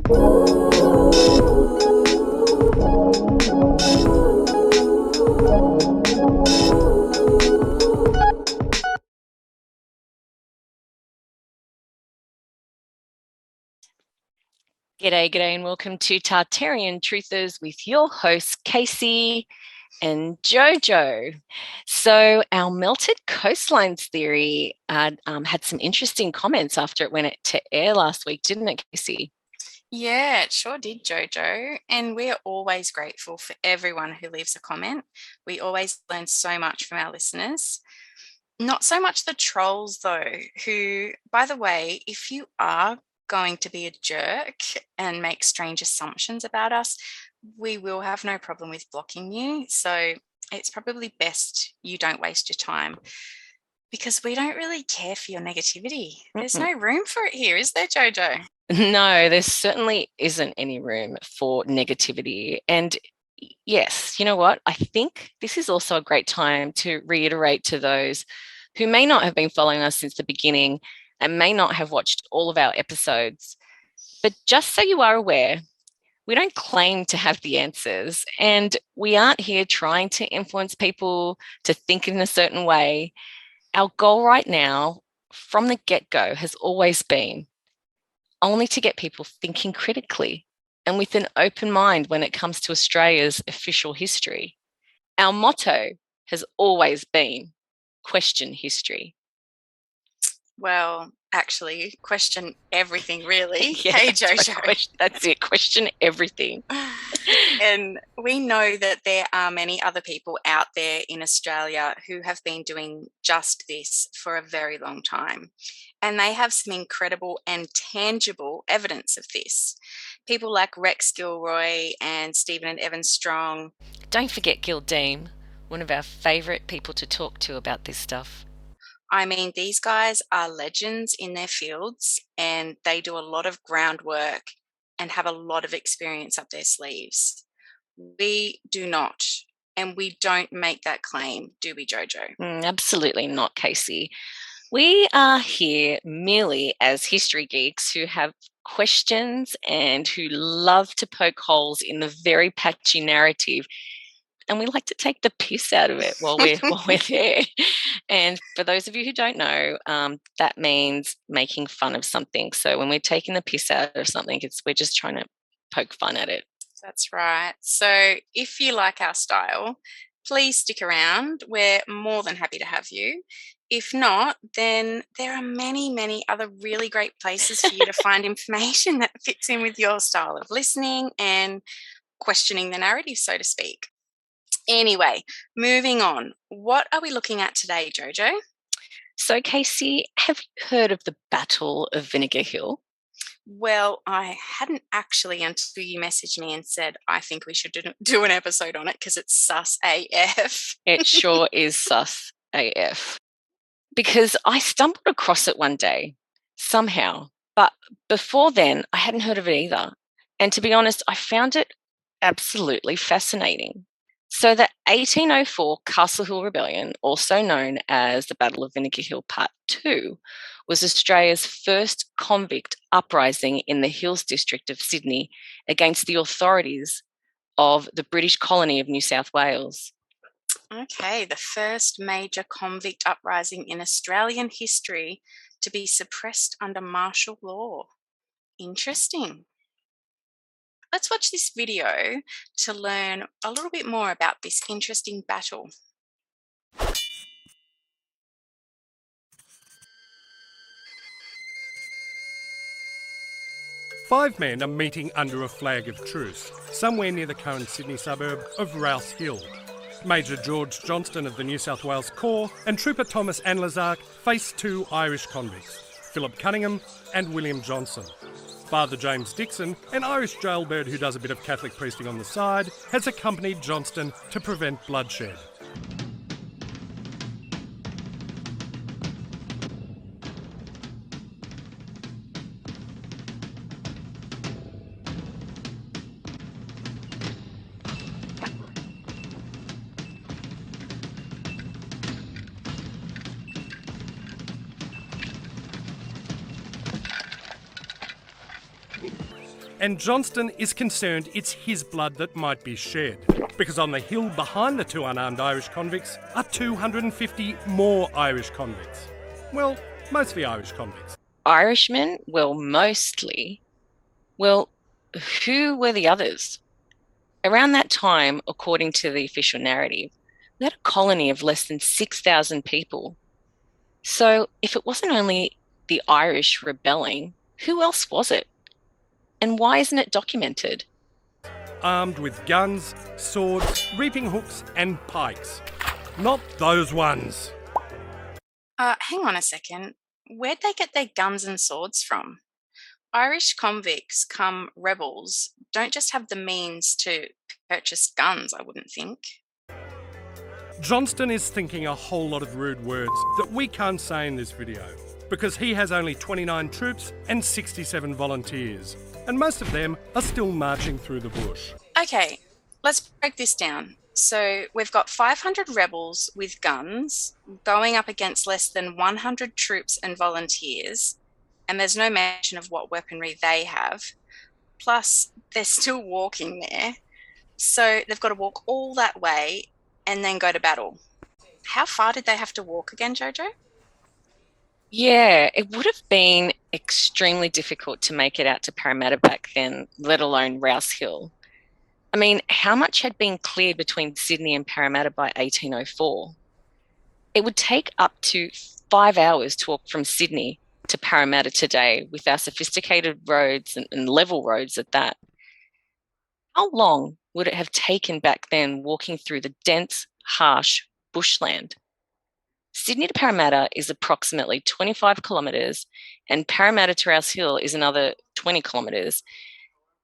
G'day, and welcome to Tartarian Truthers with your hosts, Casey and JoJo. So, our melted coastlines theory had some interesting comments after it went to air last week, didn't it, Casey? Yeah, it sure did, Jojo. And we're always grateful for everyone who leaves a comment. We always learn so much from our listeners. Not so much the trolls, though, who, by the way, if you are going to be a jerk and make strange assumptions about us, we will have no problem with blocking you. So it's probably best you don't waste your time because we don't really care for your negativity. There's no room for it here, is there, Jojo? No, there certainly isn't any room for negativity. And yes, you know what? I think this is also a great time to reiterate to those who may not have been following us since the beginning and may not have watched all of our episodes. But just so you are aware, we don't claim to have the answers, and we aren't here trying to influence people to think in a certain way. Our goal right now, from the get go, has always been only to get people thinking critically and with an open mind when it comes to Australia's official history. Our motto has always been question history. Well, actually, question everything, really. Yeah, Hey, that's Jojo. right. That's it. Question everything. And we know that there are many other people out there in Australia who have been doing just this for a very long time. And they have some incredible and tangible evidence of this. People like Rex Gilroy and Stephen and Evan Strong. Don't forget Gil Dean, one of our favourite people to talk to about this stuff. I mean, these guys are legends in their fields and they do a lot of groundwork and have a lot of experience up their sleeves. We do not, and we don't make that claim, do we, Jojo? Absolutely not, Casey. We are here merely as history geeks who have questions and who love to poke holes in the very patchy narrative. And we like to take the piss out of it while we're there. And for those of you who don't know, that means making fun of something. So when we're taking the piss out of something, we're just trying to poke fun at it. That's right. So if you like our style, please stick around. We're more than happy to have you. If not, then there are many, many other really great places for you to find information that fits in with your style of listening and questioning the narrative, so to speak. Anyway, moving on. What are we looking at today, Jojo? So, Casey, have you heard of the Battle of Vinegar Hill? Well, I hadn't actually until you messaged me and said, I think we should do an episode on it because it's sus AF. It sure is sus AF. Because I stumbled across it one day, somehow. But before then, I hadn't heard of it either. And to be honest, I found it absolutely fascinating. So the 1804 Castle Hill Rebellion, also known as the Battle of Vinegar Hill Part 2, was Australia's first convict uprising in the Hills District of Sydney against the authorities of the British colony of New South Wales. Okay, the first major convict uprising in Australian history to be suppressed under martial law. Interesting. Let's watch this video to learn a little bit more about this interesting battle. Five men are meeting under a flag of truce, somewhere near the current Sydney suburb of Rouse Hill. Major George Johnston of the New South Wales Corps and Trooper Thomas Anlazark face two Irish convicts, Philip Cunningham and William Johnson. Father James Dixon, an Irish jailbird who does a bit of Catholic priesting on the side, has accompanied Johnston to prevent bloodshed. And Johnston is concerned it's his blood that might be shed, because on the hill behind the two unarmed Irish convicts are 250 more Irish convicts. Well, mostly Irish convicts. Irishmen? Well, mostly. Well, who were the others? Around that time, according to the official narrative, we had a colony of less than 6,000 people. So if it wasn't only the Irish rebelling, who else was it? And why isn't it documented? Armed with guns, swords, reaping hooks and pikes. Not those ones. Hang on a second. Where'd they get their guns and swords from? Irish convicts come rebels don't just have the means to purchase guns, I wouldn't think. Johnston is thinking a whole lot of rude words that we can't say in this video, because he has only 29 troops and 67 volunteers, and most of them are still marching through the bush. Okay, let's break this down. So we've got 500 rebels with guns going up against less than 100 troops and volunteers, and there's no mention of what weaponry they have. Plus, they're still walking there, so they've got to walk all that way and then go to battle. How far did they have to walk again, JoJo? Yeah, it would have been extremely difficult to make it out to Parramatta back then, let alone Rouse Hill. I mean, how much had been cleared between Sydney and Parramatta by 1804? It would take up to 5 hours to walk from Sydney to Parramatta today with our sophisticated roads and level roads at that. How long would it have taken back then walking through the dense, harsh bushland? Sydney to Parramatta is approximately 25 kilometres and Parramatta to Rouse Hill is another 20 kilometres.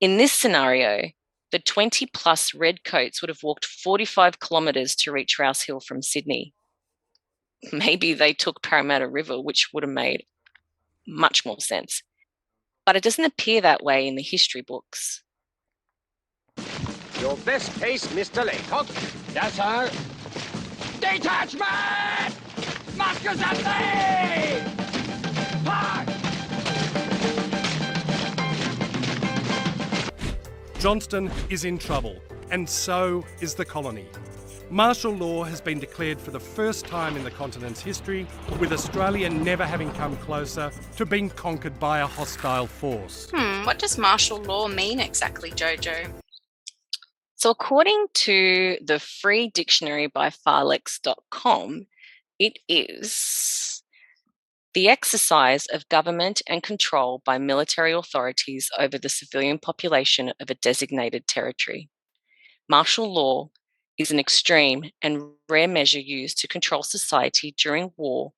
In this scenario, the 20 plus redcoats would have walked 45 kilometres to reach Rouse Hill from Sydney. Maybe they took Parramatta River, which would have made much more sense. But it doesn't appear that way in the history books. Your best case, Mr. Laycock. Yes, sir. Detachment! Muskets at sea! Fire! Johnston is in trouble, and so is the colony. Martial law has been declared for the first time in the continent's history, with Australia never having come closer to being conquered by a hostile force. What does martial law mean exactly, JoJo? So according to the free dictionary by farlex.com, it is the exercise of government and control by military authorities over the civilian population of a designated territory. Martial law is an extreme and rare measure used to control society during war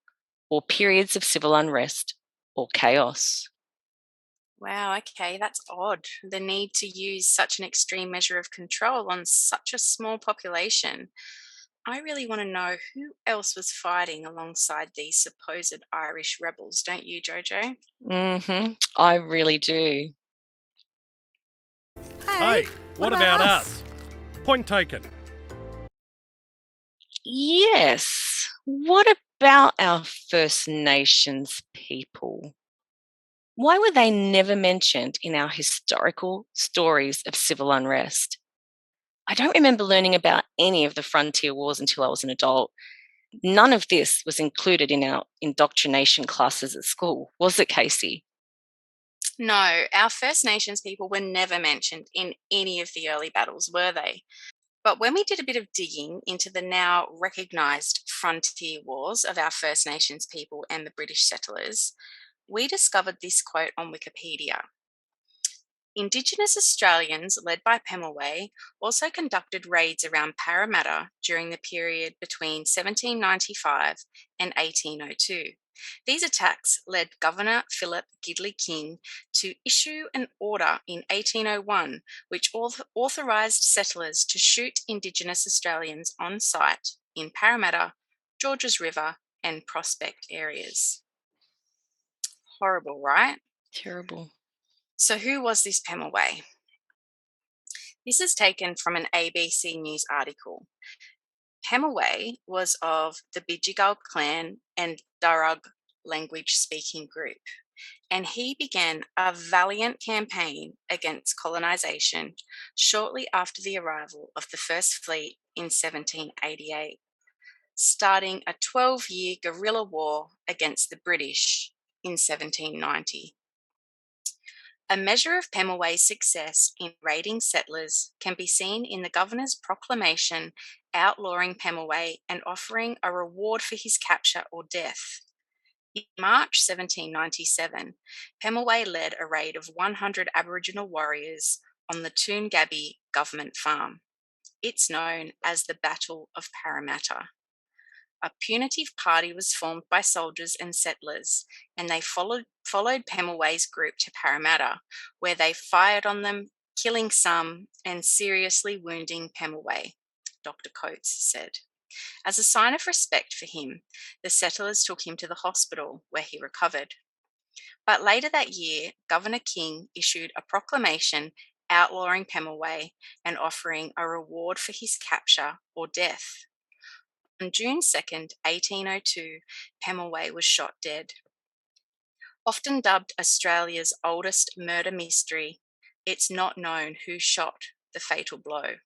or periods of civil unrest or chaos. Wow, okay, that's odd. The need to use such an extreme measure of control on such a small population. I really want to know who else was fighting alongside these supposed Irish rebels, don't you, JoJo? I really do. Hey, what about us? Point taken. Yes. What about our First Nations people? Why were they never mentioned in our historical stories of civil unrest? I don't remember learning about any of the frontier wars until I was an adult. None of this was included in our indoctrination classes at school, was it, Casey? No, our First Nations people were never mentioned in any of the early battles, were they? But when we did a bit of digging into the now recognised frontier wars of our First Nations people and the British settlers, we discovered this quote on Wikipedia. Indigenous Australians, led by Pemulwuy, also conducted raids around Parramatta during the period between 1795 and 1802. These attacks led Governor Philip Gidley King to issue an order in 1801 which authorised settlers to shoot Indigenous Australians on site in Parramatta, Georges River and Prospect areas. Horrible, right? Terrible. So who was this Pemulwuy? This is taken from an ABC News article. Pemulwuy was of the Bidjigal clan and Darug language speaking group. and he began a valiant campaign against colonisation shortly after the arrival of the First Fleet in 1788, starting a 12-year guerrilla war against the British in 1790. A measure of Pemulwuy's success in raiding settlers can be seen in the governor's proclamation outlawing Pemulwuy and offering a reward for his capture or death. In March 1797, Pemulwuy led a raid of 100 Aboriginal warriors on the Toongabbie government farm. It's known as the Battle of Parramatta. A punitive party was formed by soldiers and settlers, and they followed Pemulwuy's group to Parramatta, where they fired on them, killing some and seriously wounding Pemulwuy, Dr. Coates said. As a sign of respect for him, the settlers took him to the hospital, where he recovered. But later that year, Governor King issued a proclamation outlawing Pemulwuy and offering a reward for his capture or death. On June 2nd, 1802, Pemulwuy was shot dead. Often dubbed Australia's oldest murder mystery, it's not known who shot the fatal blow.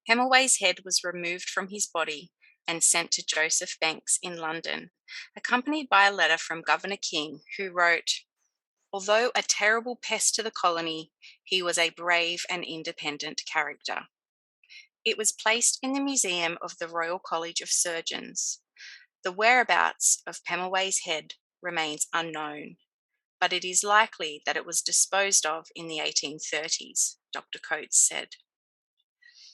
Pemulwuy's head was removed from his body and sent to Joseph Banks in London, accompanied by a letter from Governor King, who wrote, "Although a terrible pest to the colony, he was a brave and independent character." It was placed in the Museum of the Royal College of Surgeons. The whereabouts of Pemulwuy's head remains unknown, but it is likely that it was disposed of in the 1830s, Dr. Coates said.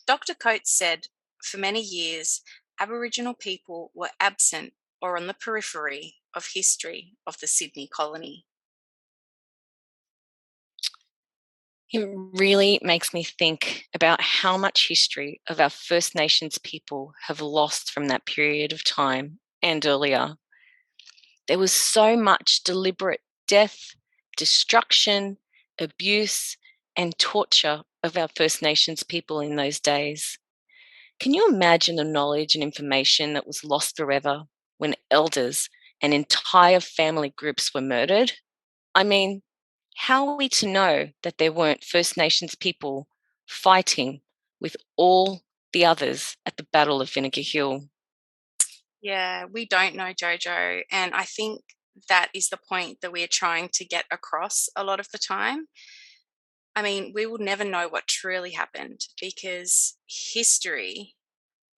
Dr. Coates said, for many years, Aboriginal people were absent or on the periphery of history of the Sydney colony. It really makes me think about how much history of our First Nations people have lost from that period of time and earlier. There was so much deliberate death, destruction, abuse, and torture of our First Nations people in those days. Can you imagine the knowledge and information that was lost forever when elders and entire family groups were murdered? I mean, how are we to know that there weren't First Nations people fighting with all the others at the Battle of Vinegar Hill? Yeah, we don't know, JoJo, and I think that is the point that we're trying to get across a lot of the time. I mean, we will never know what truly happened because history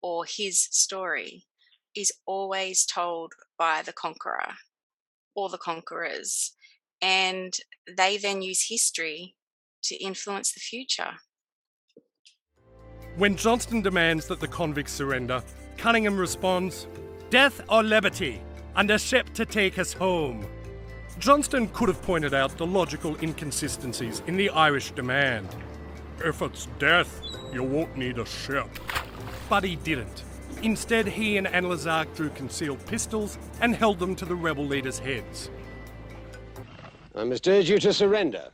or his story is always told by the conqueror or the conquerors, and they then use history to influence the future. When Johnston demands that the convicts surrender, Cunningham responds, "Death or liberty, and a ship to take us home." Johnston could have pointed out the logical inconsistencies in the Irish demand. "If it's death, you won't need a ship." But he didn't. Instead, he and Anlazark drew concealed pistols and held them to the rebel leaders' heads. I must urge you to surrender.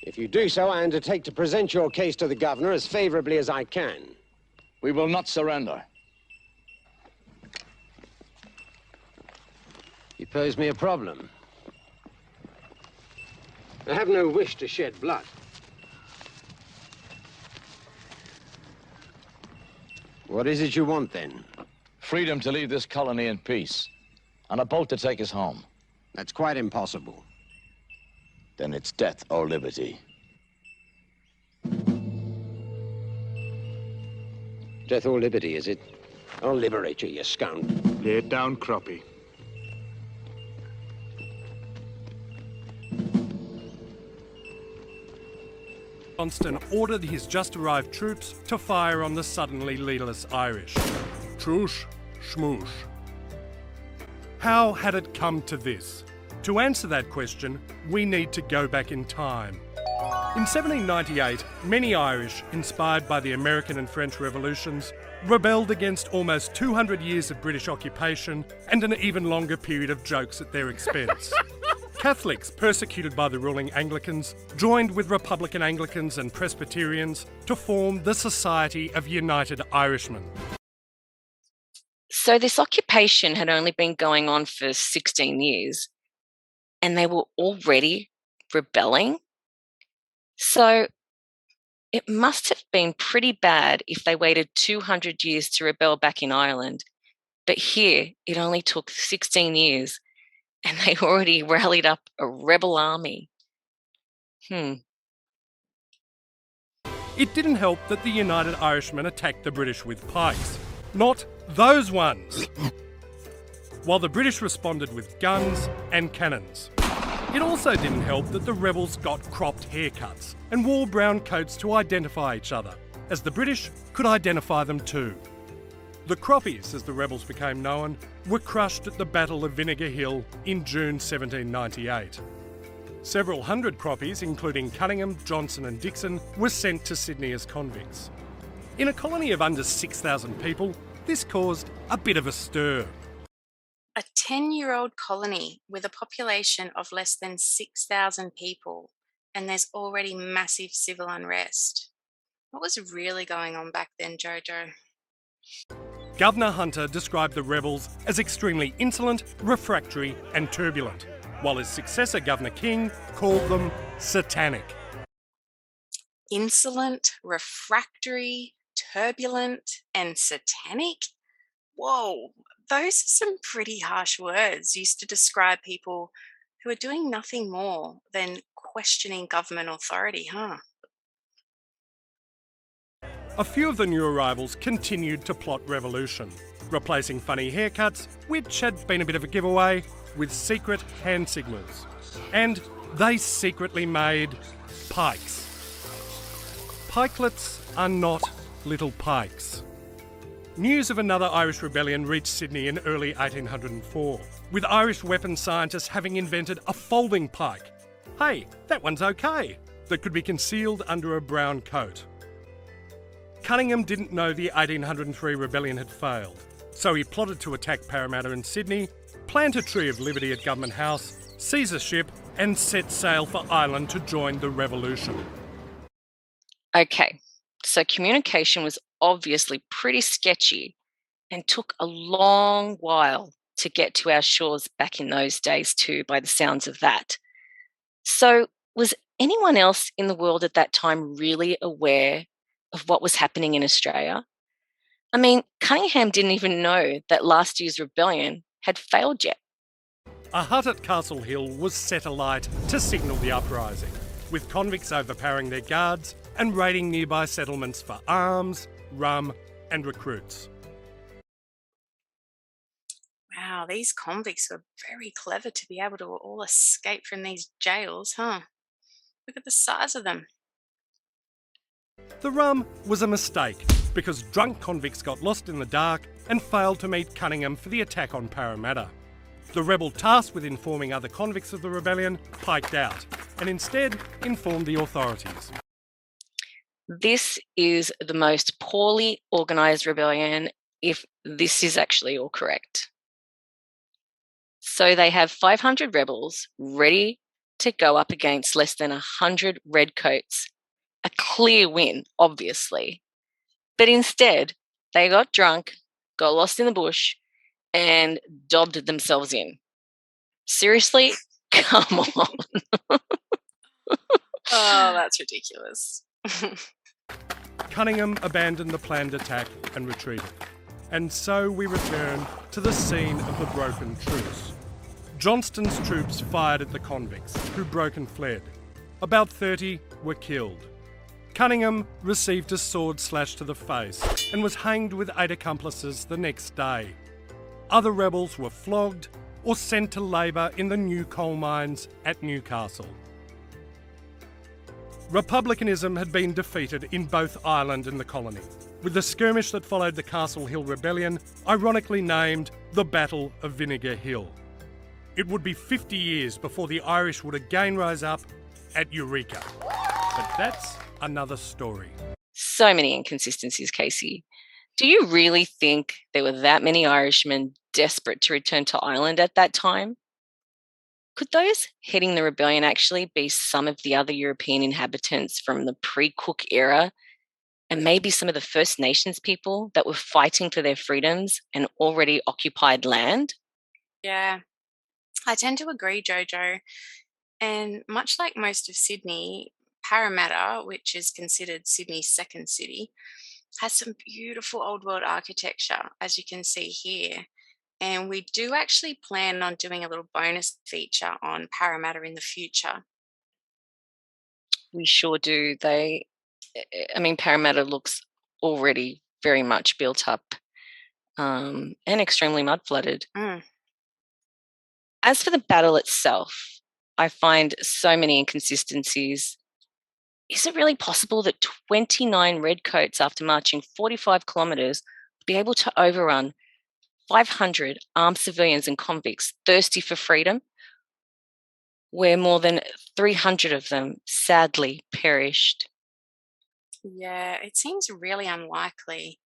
If you do so, I undertake to present your case to the governor as favourably as I can. We will not surrender. You pose me a problem. I have no wish to shed blood. What is it you want, then? Freedom to leave this colony in peace, and a boat to take us home. That's quite impossible. Then it's death or liberty. Death or liberty, is it? I'll liberate you, you scoundrel. Lay it down, Croppy. Johnston ordered his just-arrived troops to fire on the suddenly leaderless Irish. Trush, schmoosh. How had it come to this? To answer that question, we need to go back in time. In 1798, many Irish, inspired by the American and French revolutions, rebelled against almost 200 years of British occupation and an even longer period of jokes at their expense. Catholics, persecuted by the ruling Anglicans, joined with Republican Anglicans and Presbyterians to form the Society of United Irishmen. So this occupation had only been going on for 16 years. and they were already rebelling. So it must have been pretty bad if they waited 200 years to rebel back in Ireland. But here, it only took 16 years, and they already rallied up a rebel army. It didn't help that the United Irishmen attacked the British with pikes. Not those ones! While the British responded with guns and cannons. It also didn't help that the rebels got cropped haircuts and wore brown coats to identify each other, as the British could identify them too. The Croppies, as the rebels became known, were crushed at the Battle of Vinegar Hill in June 1798. Several hundred Croppies, including Cunningham, Johnson and Dixon, were sent to Sydney as convicts. In a colony of under 6,000 people, this caused a bit of a stir. A 10-year-old colony with a population of less than 6,000 people, and there's already massive civil unrest. What was really going on back then, JoJo? Governor Hunter described the rebels as extremely insolent, refractory and turbulent, while his successor, Governor King, called them satanic. Insolent, refractory, turbulent, and satanic? Whoa, those are some pretty harsh words used to describe people who are doing nothing more than questioning government authority, huh? A few of the new arrivals continued to plot revolution, replacing funny haircuts, which had been a bit of a giveaway, with secret hand signals. And they secretly made pikes. Pikelets are not little pikes. News of another Irish rebellion reached Sydney in early 1804, with Irish weapons scientists having invented a folding pike. Hey, that one's okay, that could be concealed under a brown coat. Cunningham didn't know the 1803 rebellion had failed, so he plotted to attack Parramatta and Sydney, plant a tree of liberty at Government House, seize a ship and set sail for Ireland to join the revolution. Okay, so communication was obviously pretty sketchy and took a long while to get to our shores back in those days too, by the sounds of that. So was anyone else in the world at that time really aware of what was happening in Australia? I mean, Cunningham didn't even know that last year's rebellion had failed yet. A hut at Castle Hill was set alight to signal the uprising, with convicts overpowering their guards and raiding nearby settlements for arms, rum and recruits. Wow, these convicts were very clever to be able to all escape from these jails, huh? Look at the size of them. The rum was a mistake because drunk convicts got lost in the dark and failed to meet Cunningham for the attack on Parramatta. The rebel tasked with informing other convicts of the rebellion piked out and instead informed the authorities. This is the most poorly organised rebellion, if this is actually all correct. So they have 500 rebels ready to go up against less than 100 redcoats. A clear win, obviously. But instead, they got drunk, got lost in the bush, and dobbed themselves in. Seriously? Come on. Oh, that's ridiculous. Cunningham abandoned the planned attack and retreated. And so we return to the scene of the broken truce. Johnston's troops fired at the convicts, who broke and fled. About 30 were killed. Cunningham received a sword slash to the face and was hanged with 8 accomplices the next day. Other rebels were flogged or sent to labour in the new coal mines at Newcastle. Republicanism had been defeated in both Ireland and the colony, with the skirmish that followed the Castle Hill Rebellion ironically named the Battle of Vinegar Hill. It would be 50 years before the Irish would again rise up at Eureka. But that's another story. So many inconsistencies, Casey. Do you really think there were that many Irishmen desperate to return to Ireland at that time? Could those heading the rebellion actually be some of the other European inhabitants from the pre-Cook era, and maybe some of the First Nations people that were fighting for their freedoms and already occupied land? Yeah, I tend to agree, Jojo. And much like most of Sydney, Parramatta, which is considered Sydney's second city, has some beautiful old world architecture, as you can see here. And we do actually plan on doing a little bonus feature on Parramatta in the future. We sure do. Parramatta looks already very much built up and extremely mud flooded. Mm. As for the battle itself, I find so many inconsistencies. Is it really possible that 29 redcoats, after marching 45 kilometres, would be able to overrun 500 armed civilians and convicts thirsty for freedom, where more than 300 of them sadly perished? Yeah, it seems really unlikely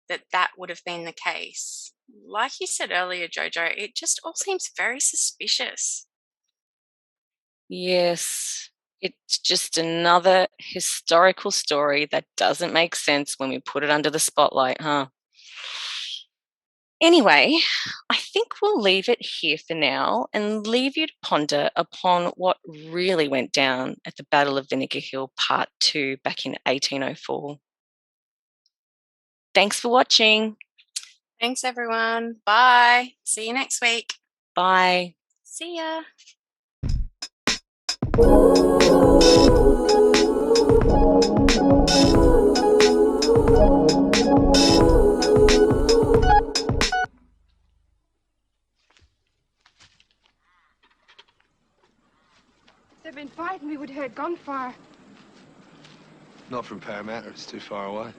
that that would have been the case. Like you said earlier, Jojo, it just all seems very suspicious. Yes, it's just another historical story that doesn't make sense when we put it under the spotlight, huh? Anyway, I think we'll leave it here for now and leave you to ponder upon what really went down at the Battle of Vinegar Hill Part 2 back in 1804. Thanks for watching. Thanks, everyone. Bye. See you next week. Bye. See ya. They've been fighting. We would heard gunfire. Not from Parramatta, it's too far away.